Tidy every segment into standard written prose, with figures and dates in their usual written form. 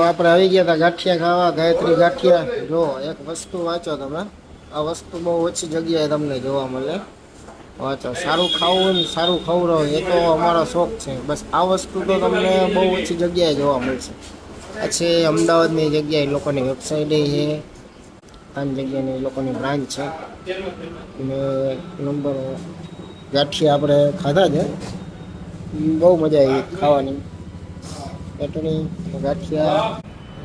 આપણે આવી ગયા હતા ગાંઠિયા ખાવા, ગાયત્રી ગાંઠિયા. જો એક વસ્તુ વાંચો તમે, આ વસ્તુ બહુ ઓછી જગ્યાએ તમને જોવા મળે. વાંચો, સારું ખાવું ને સારું ખવડાવો એ તો અમારો શોખ છે. બસ આ વસ્તુ તો તમને બહુ ઓછી જગ્યાએ જોવા મળશે. પછી અમદાવાદની જગ્યાએ લોકોની વેબસાઇટ છે, આ જગ્યાની લોકોની બ્રાન્ચ છે. અને નંબર ગાંઠિયા આપણે ખાધા છે, બહુ મજા આવી ખાવાની. ચટણી ગાંઠિયા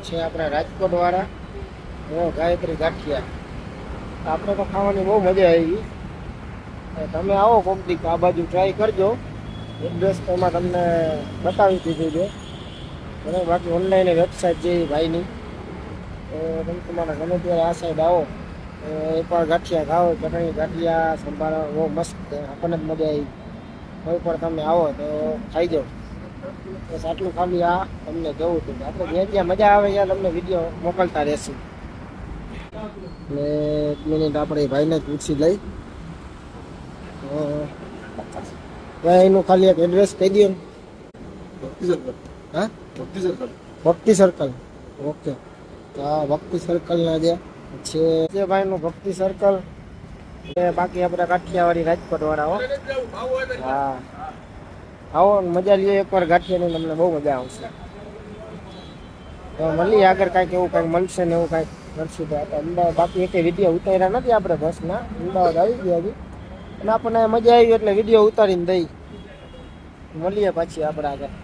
છે આપણા રાજકોટ વાળા, ગાયત્રી ગાંઠિયા. આપણે તો ખાવાની બહુ મજા આવી. તમે આવો કોક દી આ બાજુ ટ્રાય કરજો. એડ્રેસ તો એમાં તમને બતાવી દીધું છે. બરાબર, બાકી ઓનલાઈન વેબસાઇટ છે ભાઈની, તમે તમારા ગમે ત્યારે આ સાઈડ આવો એકવાર ગાંઠિયા ખાઓ, ચટણી ગાંઠિયા સંભાળો, બહુ મસ્ત, આપણને જ મજા આવી. કોઈ પણ તમે આવો તો ખાઈ જાઓ. બસ આટલું ખાલી આ તમને જવું હતું. આપણે જ્યાં જ્યાં મજા આવે ત્યાં તમને વિડીયો મોકલતા રહેશું. ને એક મિનિટ આપણે ભાઈને પૂછી લઈ. એનું ખાલી એક એડ્રેસ કહી દો ને. હા, ભક્તિ સર્કલ. ઓકે, તો આ ભક્તિ સર્કલના છે ભાઈનું ભક્તિ સર્કલ. બાકી આપણે કાઠિયાવાડી રાજકોટ વાળા હો. હા, આવો મજા લઈએ એકવાર ગાંઠિયાની, તમને બહુ મજા આવશે. તો મળીએ આગળ કાંઈક એવું કાંઈક મળશે ને એવું કાંઈક કરશું તો. આપણે અમદાવાદ બાકી એક વિડીયો ઉતાર્યા નથી આપણે બસના, અમદાવાદ આવી ગયા હજી. અને આપણને મજા આવી એટલે વિડીયો ઉતારીને દઈ. મળીએ પાછી આપણે આગળ.